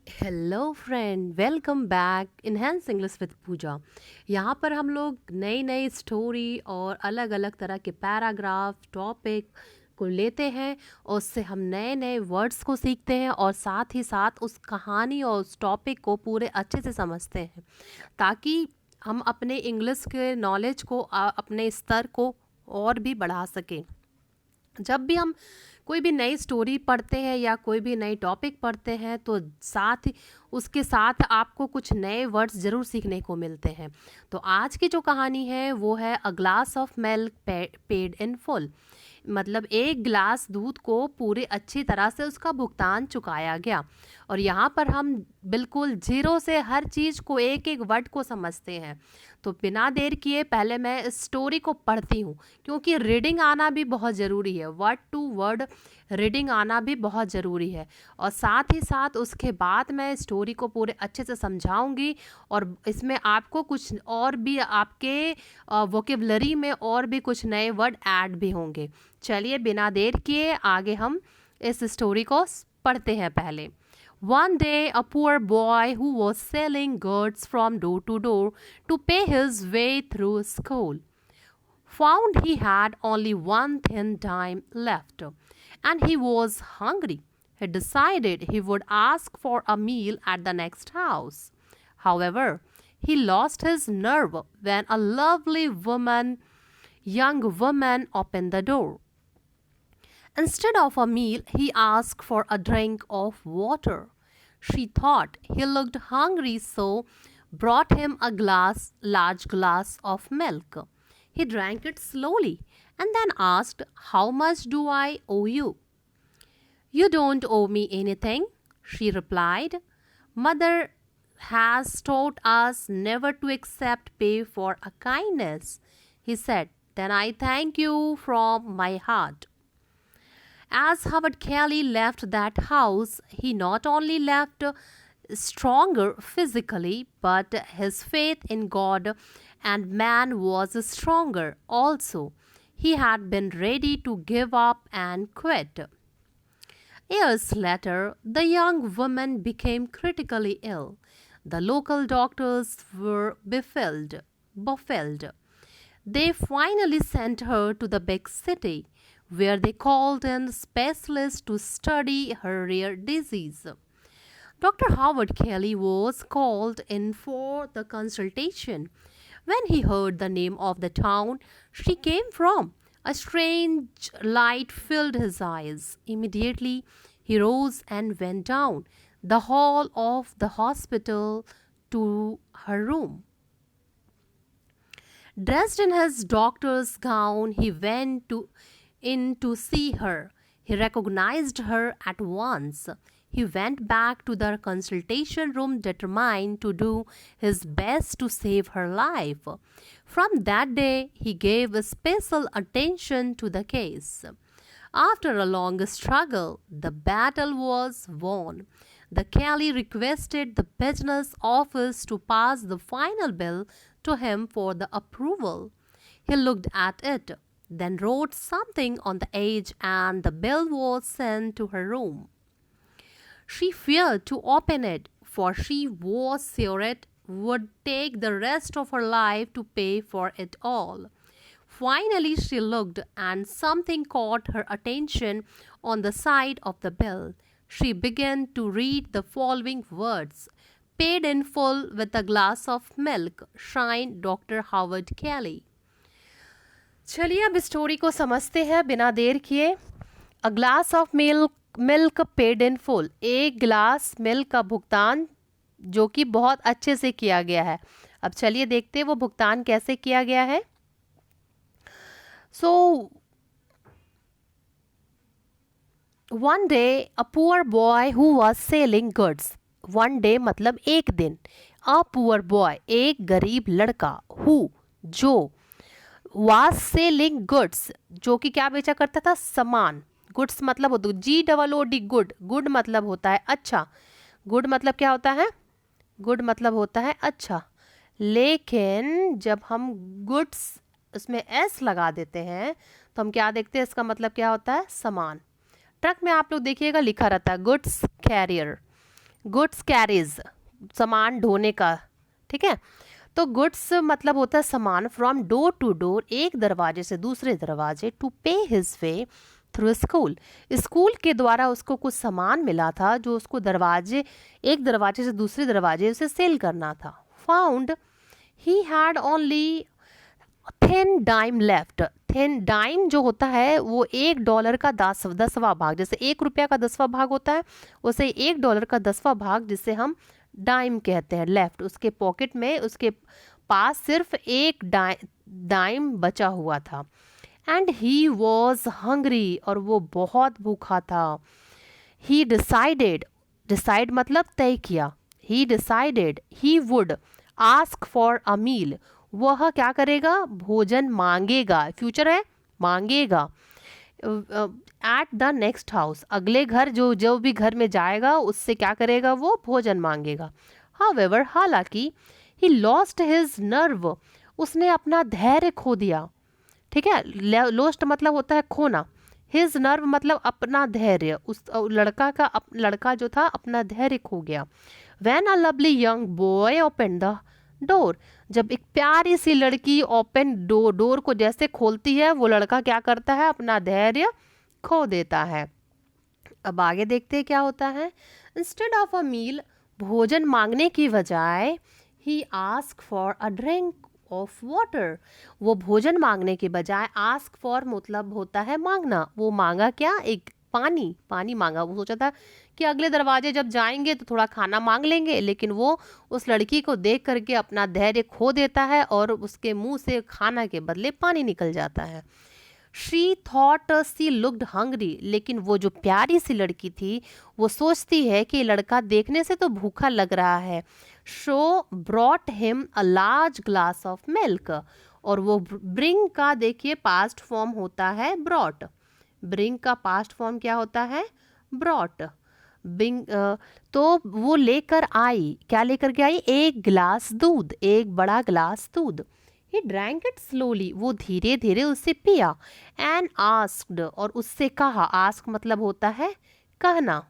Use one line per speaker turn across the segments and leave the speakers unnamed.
Hello friend, welcome back enhance English with Pooja. यहाँ पर हम लोग नई नई स्टोरी और अलग अलग तरह के पैराग्राफ टॉपिक को लेते हैं और उससे हम नए नए वर्ड्स को सीखते हैं और साथ ही साथ उस कहानी और उस टॉपिक को पूरे अच्छे से समझते हैं ताकि हम अपने इंग्लिश के नॉलेज को अपने स्तर को और भी बढ़ा सकें। जब भी हम कोई भी नई स्टोरी पढ़ते हैं या कोई भी नई टॉपिक पढ़ते हैं तो साथ ही उसके साथ आपको कुछ नए वर्ड्स ज़रूर सीखने को मिलते हैं। तो आज की जो कहानी है वो है a glass of milk paid in full. मतलब एक गिलास दूध को पूरे अच्छी तरह से उसका भुगतान चुकाया गया। और यहाँ पर हम बिल्कुल जीरो से हर चीज़ को एक एक वर्ड को समझते हैं। तो बिना देर किए पहले मैं इस स्टोरी को पढ़ती हूँ क्योंकि रीडिंग आना भी बहुत ज़रूरी है। वर्ड टू वर्ड रीडिंग आना भी बहुत ज़रूरी है और साथ ही साथ उसके बाद मैं स्टोरी को पूरे अच्छे से समझाऊंगी और इसमें आपको कुछ और भी आपके वोकेबलरी में और भी कुछ नए वर्ड ऐड भी होंगे। चलिए बिना देर किए आगे हम इस स्टोरी को पढ़ते हैं। पहले One day, a poor boy who was selling goods from door to door to pay his way through school found he had only one thin dime left and he was hungry. He decided he would ask for a meal at the next house. However, he lost his nerve when a young woman opened the door. Instead of a meal, he asked for a drink of water. She thought he looked hungry, so brought him a large glass of milk. He drank it slowly and then asked, "How much do I owe you?" "You don't owe me anything," she replied. "Mother has taught us never to accept pay for a kindness," he said. "Then I thank you from my heart." As Howard Kelly left that house, he not only left stronger physically, but his faith in God and man was stronger also. He had been ready to give up and quit. Years later, the young woman became critically ill. The local doctors were baffled. They finally sent her to the big city, where they called in specialists to study her rare disease. Dr. Howard Kelly was called in for the consultation. When he heard the name of the town she came from, a strange light filled his eyes. Immediately, he rose and went down the hall of the hospital to her room. Dressed in his doctor's gown, he in to see her. He recognized her at once. He went back to the consultation room determined to do his best to save her life. From that day, he gave special attention to the case. After a long struggle, the battle was won. The Kelly requested the business office to pass the final bill to him for the approval. He looked at it, then wrote something on the edge, and the bill was sent to her room. She feared to open it, for she was sure it would take the rest of her life to pay for it all. Finally, she looked, and something caught her attention on the side of the bill. She began to read the following words: "Paid in full with a glass of milk, signed Dr. Howard Kelly." चलिए अब story को समझते हैं बिना देर किए। A glass of milk paid in full, एक गिलास milk का भुगतान जो कि बहुत अच्छे से किया गया है। अब चलिए देखते हैं वो भुगतान कैसे किया गया है। So one day a poor boy who was selling goods. One day मतलब एक दिन। अ पुअर बॉय एक गरीब लड़का, हु जो, वाज सेलिंग गुड्स जो कि क्या बेचा करता था, सामान। गुड्स मतलब होता है GOOD, गुड। गुड मतलब होता है अच्छा। गुड मतलब क्या होता है, गुड मतलब होता है अच्छा। लेकिन जब हम गुड्स उसमें S लगा देते हैं तो हम क्या देखते हैं, इसका मतलब क्या होता है, सामान। ट्रक में आप लोग देखिएगा लिखा रहता है गुड्स कैरियर। गुड्स कैरीज, सामान ढोने का, ठीक है। तो गुड्स मतलब होता है सामान, फ्रॉम डोर टू डोर, एक दरवाजे से दूसरे दरवाजे, टू पे his way through school, school के द्वारा उसको कुछ सामान मिला था जो उसको दरवाजे, एक दरवाजे से दूसरे दरवाजे उसे सेल करना था। Found he had only thin dime left, thin dime जो होता है वो $1 का 10वां भाग, जैसे ₹1 का 10वां भाग होता है, उसे $1 का 10वां भाग जिसे हम डाइम कहते हैं, लेफ्ट, उसके पॉकेट में उसके पास सिर्फ एक डाइम बचा हुआ था। एंड ही वॉज हंग्री, और वो बहुत भूखा था। ही डिसाइडेड, डिसाइड मतलब तय किया, he decided he would ask for a meal, वह क्या करेगा, भोजन मांगेगा, फ्यूचर है, मांगेगा। एट द नेक्स्ट हाउस, अगले घर, जो जो भी घर में जाएगा उससे क्या करेगा, वो भोजन मांगेगा। हाउएवर, हालांकि, ही लॉस्ट हिज नर्व, उसने अपना धैर्य खो दिया, ठीक है। लोस्ट मतलब होता है खोना, हिज नर्व मतलब अपना धैर्य, उस लड़का का लड़का जो था अपना धैर्य खो गया। When a lovely young boy open the door, जब एक प्यारी सी लड़की ओपन डोर को जैसे खोलती है, वो लड़का क्या करता है, अपना धैर्य खो देता है। अब आगे देखते हैं क्या होता है। इंस्टेड ऑफ अ मील, भोजन मांगने की बजाय, he ask for a drink of water, वो भोजन मांगने के बजाय, आस्क फॉर मतलब होता है मांगना, वो मांगा क्या, एक पानी, पानी मांगा। वो सोचा था कि अगले दरवाजे जब जाएंगे तो थोड़ा खाना मांग लेंगे, लेकिन वो उस लड़की को देख करके अपना धैर्य खो देता है और उसके मुंह से खाना के बदले पानी निकल जाता है। She thought she looked hungry, लेकिन वो जो प्यारी सी लड़की थी वो सोचती है कि लड़का देखने से तो भूखा लग रहा है। Show brought him a large glass of milk, और वो ब्रिंग का देखिए पास्ट फॉर्म होता है ब्रॉट, ब्रिंग का पास्ट फॉर्म क्या होता है, ब्रॉट। बिंग तो वो लेकर आई, क्या लेकर के आई, एक गिलास दूध, एक बड़ा गिलास दूध। ही ड्रैंक इट स्लोली, वो धीरे धीरे उसे पिया। एंड आस्क्ड, और उससे कहा, आस्क मतलब होता है कहना,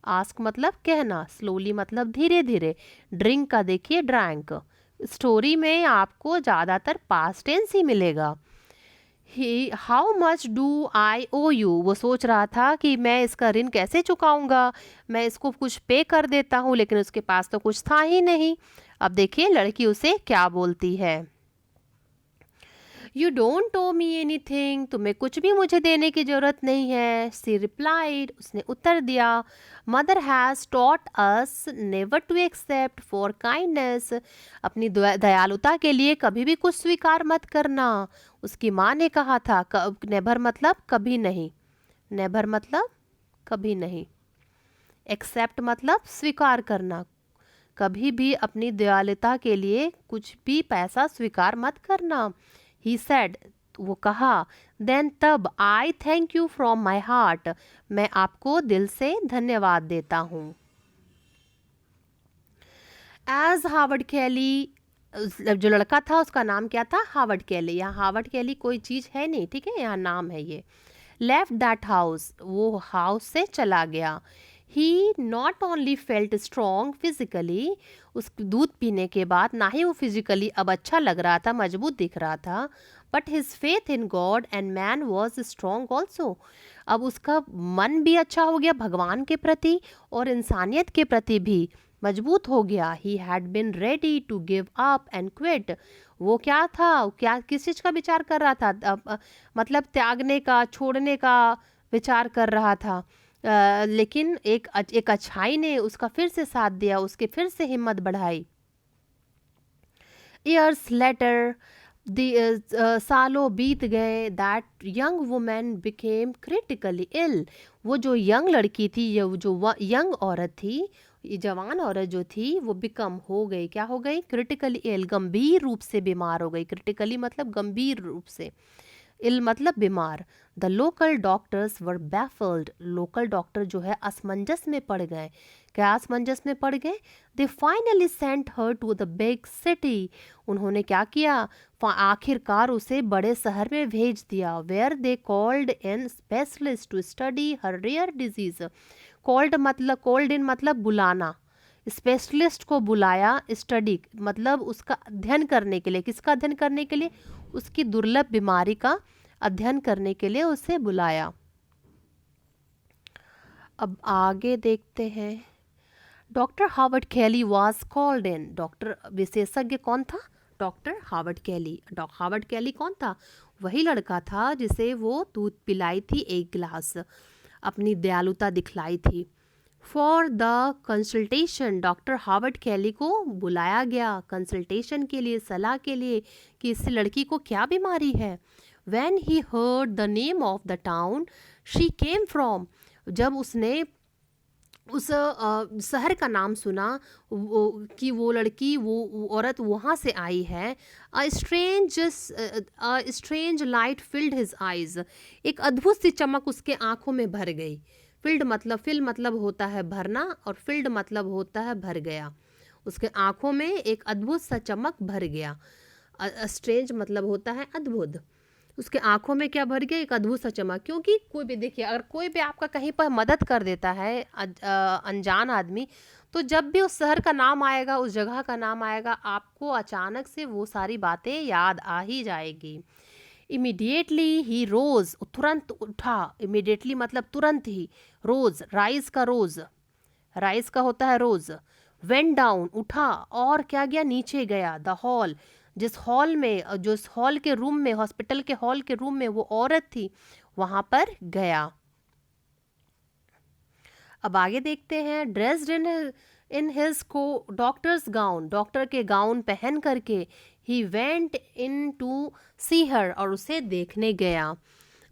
आस्क मतलब कहना, स्लोली मतलब धीरे धीरे, ड्रिंक का देखिए ड्रैंक। स्टोरी में आपको ज़्यादातर पास्ट टेंस ही मिलेगा। He how much do I owe you, वो सोच रहा था कि मैं इसका ऋण कैसे चुकाऊंगा, मैं इसको कुछ पे कर देता हूँ, लेकिन उसके पास तो कुछ था ही नहीं। अब देखिए लड़की उसे क्या बोलती है, you don't owe me anything, तुम्हें कुछ भी मुझे देने की जरूरत नहीं है। सी रिप्लाइड, उसने उत्तर दिया, mother has taught us never to accept for kindness, अपनी दयालुता के लिए कभी भी कुछ स्वीकार मत करना। उसकी माँ ने कहा था, नेवर मतलब कभी नहीं, नेवर मतलब कभी नहीं, एक्सेप्ट मतलब स्वीकार करना, कभी भी अपनी दयालुता के लिए कुछ भी पैसा स्वीकार मत करना। ही सेड, वो कहा, देन तब, आई thank you from my heart, मैं आपको दिल से धन्यवाद देता हूँ। एज हार्वर्ड कैली, जो लड़का था उसका नाम क्या था, हार्वर्ड कैली, यहाँ हार्वर्ड कैली कोई चीज़ है नहीं, ठीक है, यहाँ नाम है ये। लेफ्ट दैट हाउस, वो हाउस से चला गया। He not only felt strong physically, उस दूध पीने के बाद ना ही वो फिजिकली अब अच्छा लग रहा था, मजबूत दिख रहा था, but his faith in God and man was strong also, अब उसका मन भी अच्छा हो गया भगवान के प्रति और इंसानियत के प्रति भी मजबूत हो गया। He had been ready to give up and quit, वो क्या था, क्या किस चीज़ का विचार कर रहा था, मतलब त्यागने का, छोड़ने का विचार कर रहा था। लेकिन एक अच्छाई ने उसका फिर से साथ दिया, उसके फिर से हिम्मत बढ़ाई। ईयर्स लेटर, सालों बीत गए, that young women became critically ill, वो जो यंग लड़की थी, ये जो यंग औरत थी, ये जवान औरत जो थी, वो बिकम हो गई, क्या हो गई, क्रिटिकली इल, गंभीर रूप से बीमार हो गई, क्रिटिकली मतलब गंभीर रूप से, इल मतलब बीमार। The local doctors were baffled, local doctor जो है असमंजस में पड़ गए, क्या असमंजस में पड़ गए, they finally sent her to the big city, उन्होंने क्या किया, आखिरकार उसे बड़े शहर में भेज दिया। Where they called in specialist to study her rare disease, called in मतलब बुलाना, स्पेशलिस्ट को बुलाया, स्टडी मतलब उसका अध्ययन करने के लिए, किसका अध्ययन करने के लिए, उसकी दुर्लभ बीमारी का अध्ययन करने के लिए उसे बुलाया। अब आगे देखते हैं। Doctor Harvard Kelly was called in, doctor विशेषज्ञ कौन था, doctor Harvard Kelly. Harvard Kelly कौन था, वही लड़का था जिसे वो दूध पिलाई थी 1 गिलास, अपनी दयालुता दिखलाई थी। For the consultation, doctor Harvard Kelly को बुलाया गया कंसल्टेशन के लिए, सलाह के लिए कि इस लड़की को क्या बीमारी है। When he heard the name of the town she came from, जब उसने उस शहर का नाम सुना कि वो लड़की, वो औरत वहाँ से आई है, a strange light field his eyes, एक अद्भुत सी चमक उसके आंखों में भर गई। फिल्ड मतलब होता है भरना, और फिल्ड मतलब होता है भर गया। उसके आंखों में एक अद्भुत सा चमक भर गया। स्ट्रेंज मतलब होता है अद्भुत, उसके आंखों में क्या भर गया, एक अद्भुत सा चमक। क्योंकि कोई भी देखिए, अगर कोई भी आपका कहीं पर मदद कर देता है अनजान आदमी, तो जब भी उस शहर का नाम आएगा, उस जगह का नाम आएगा, आपको अचानक से वो सारी बातें याद आ ही जाएगी। इमीडिएटली ही रोज, तुरंत उठा, इमीडिएटली मतलब तुरंत ही, रोज राइज का रोज, राइज का होता है रोज, वेंट डाउन उठा, और क्या गया, नीचे गया, द हॉल, जिस हॉल में, जो इस हॉल के रूम में, हॉस्पिटल के हॉल के रूम में वो औरत थी, वहां पर गया। अब आगे देखते हैं। ड्रेस्ड इन हिज को डॉक्टर्स गाउन, डॉक्टर के गाउन पहन करके, ही वेंट इन टू सी हर, और उसे देखने गया,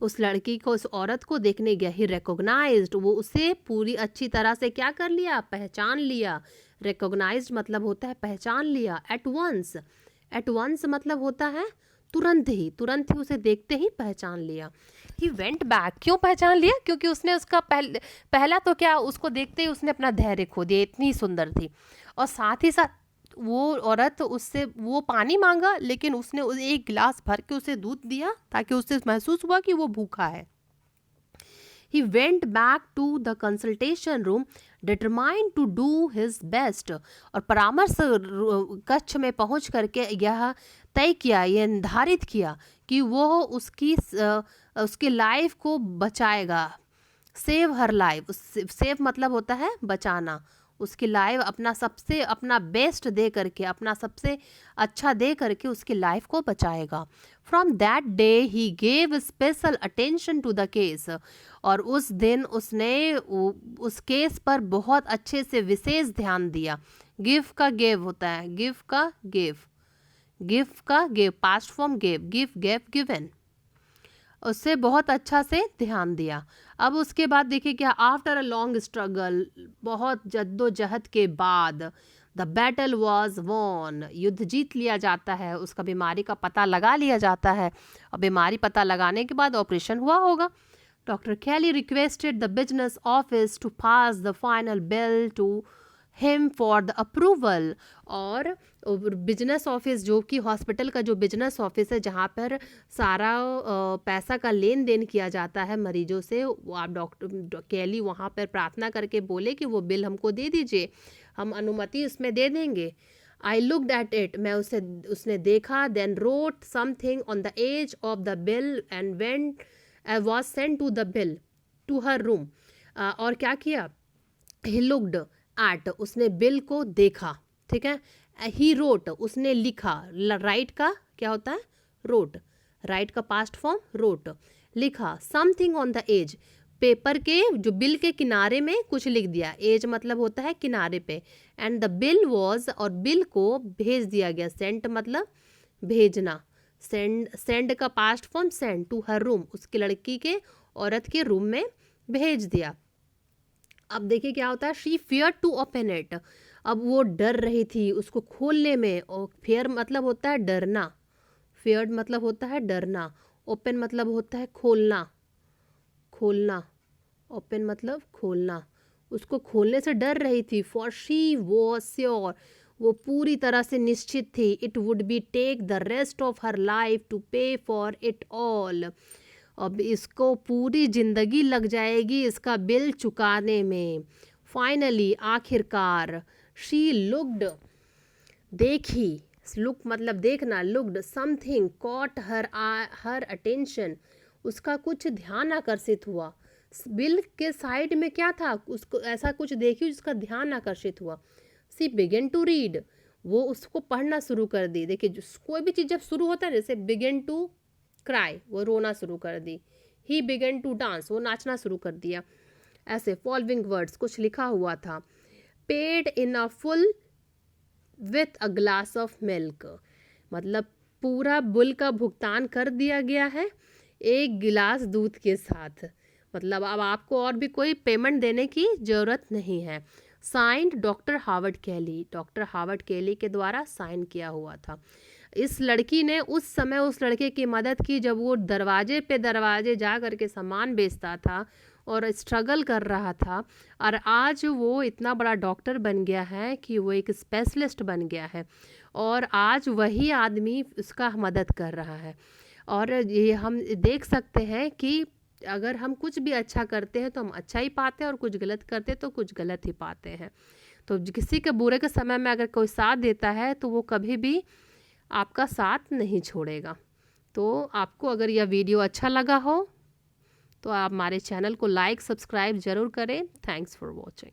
उस लड़की को, उस औरत को देखने गया। ही रिकॉग्नाइज्ड, वो उसे पूरी अच्छी तरह से क्या कर लिया, पहचान लिया। रिकॉग्नाइज्ड मतलब होता है पहचान लिया। एट वंस, एट वंस मतलब होता है तुरंत ही, तुरंत ही उसे देखते ही पहचान लिया। ही वेंट बैक, क्यों पहचान लिया, क्योंकि उसने उसका पहला तो क्या, उसको देखते ही उसने अपना धैर्य खो दिया, इतनी सुंदर थी। और साथ ही साथ वो औरत उससे, वो पानी मांगा, लेकिन उसने 1 गिलास भर के उसे दूध दिया, ताकि उससे महसूस हुआ कि वो भूखा है। He went back to the consultation room determined to do his best, और परामर्श कक्ष में पहुंच करके यह तय किया, यह निर्धारित किया कि वो उसकी लाइफ को बचाएगा। सेव हर लाइफ, सेव मतलब होता है बचाना, उसकी लाइफ अपना बेस्ट दे करके, अपना सबसे अच्छा दे करके उसकी लाइफ को बचाएगा। From that day he gave special attention to the case, और उस दिन उसने उस केस पर बहुत अच्छे से विशेष ध्यान दिया। गिव का गेव होता है, गिव का गेव, गिव का gave, past form gave, give gave given, उससे बहुत अच्छा से ध्यान दिया। अब उसके बाद देखिए क्या, आफ्टर अ लॉन्ग स्ट्रगल, बहुत जद्दोजहद के बाद, द बैटल वॉज वॉन, युद्ध जीत लिया जाता है, उसका बीमारी का पता लगा लिया जाता है, और बीमारी पता लगाने के बाद ऑपरेशन हुआ होगा। Doctor Kelly requested the business office to pass the final bill to him for the approval, और बिजनेस ऑफिस, जो कि हॉस्पिटल का जो बिजनेस ऑफिस है, जहाँ पर सारा पैसा का लेन देन किया जाता है मरीजों से, वो आप डॉक्टर कैली वहाँ पर प्रार्थना करके बोले कि वो बिल हमको दे दीजिए, हम अनुमति उसमें दे देंगे। आई लुकड एट इट, उसने देखा, then wrote something on the edge of the bill and went was sent to the bill to her room, और क्या किया, ही लुक्ड एट, उसने बिल को देखा, ठीक है। ही रोट, उसने लिखा, राइट का क्या होता है, रोट, राइट का पास्ट फॉर्म रोट, लिखा। Something on the edge, paper के जो बिल के किनारे में कुछ लिख दिया, एज मतलब होता है किनारे पे, एंड द बिल वॉज, और बिल को भेज दिया गया, सेंट मतलब भेजना, सेंड का past form send, to her room, उसकी लड़की के, औरत के रूम में भेज दिया। अब देखिए क्या होता है, she fear to open it, अब वो डर रही थी उसको खोलने में, और फियर मतलब होता है डरना, फियर मतलब होता है डरना, ओपन मतलब होता है खोलना, खोलना, ओपन मतलब खोलना, उसको खोलने से डर रही थी। फॉर शी वॉज श्योर, वो पूरी तरह से निश्चित थी, it would be take the rest of her life to pay for it all, अब इसको पूरी ज़िंदगी लग जाएगी इसका बिल चुकाने में। फाइनली आखिरकार शी लुक्ड, देखी, लुक मतलब देखना, looked something caught her attention, उसका कुछ ध्यान आकर्षित हुआ। बिल के साइड में क्या था, उसको ऐसा कुछ देखी जिसका ध्यान आकर्षित हुआ। सी बिगन टू रीड, वो उसको पढ़ना शुरू कर दी। देखिए कोई भी चीज़ जब शुरू होता है, जैसे बिगन टू क्राई, वो रोना शुरू कर दी। ही बिगन टू डांस, वो नाचना शुरू कर दिया। ऐसे फॉलोइंग वर्ड्स कुछ लिखा हुआ था। Paid in a full with a glass of milk, मतलब पूरा बिल का भुगतान कर दिया गया है एक गिलास दूध के साथ। मतलब अब आपको और भी कोई पेमेंट देने की ज़रूरत नहीं है। साइंड डॉक्टर हार्वर्ड कैली, डॉक्टर हार्वर्ड कैली के द्वारा साइन किया हुआ था। इस लड़की ने उस समय उस लड़के की मदद की जब वो दरवाजे पे दरवाजे जा कर के सामान बेचता था और स्ट्रगल कर रहा था, और आज वो इतना बड़ा डॉक्टर बन गया है कि वो एक स्पेशलिस्ट बन गया है, और आज वही आदमी उसका मदद कर रहा है। और ये हम देख सकते हैं कि अगर हम कुछ भी अच्छा करते हैं तो हम अच्छा ही पाते हैं, और कुछ गलत करते हैं तो कुछ गलत ही पाते हैं। तो किसी के बुरे के समय में अगर कोई साथ देता है तो वो कभी भी आपका साथ नहीं छोड़ेगा। तो आपको अगर यह वीडियो अच्छा लगा हो तो आप हमारे चैनल को लाइक सब्सक्राइब ज़रूर करें। Thanks for watching.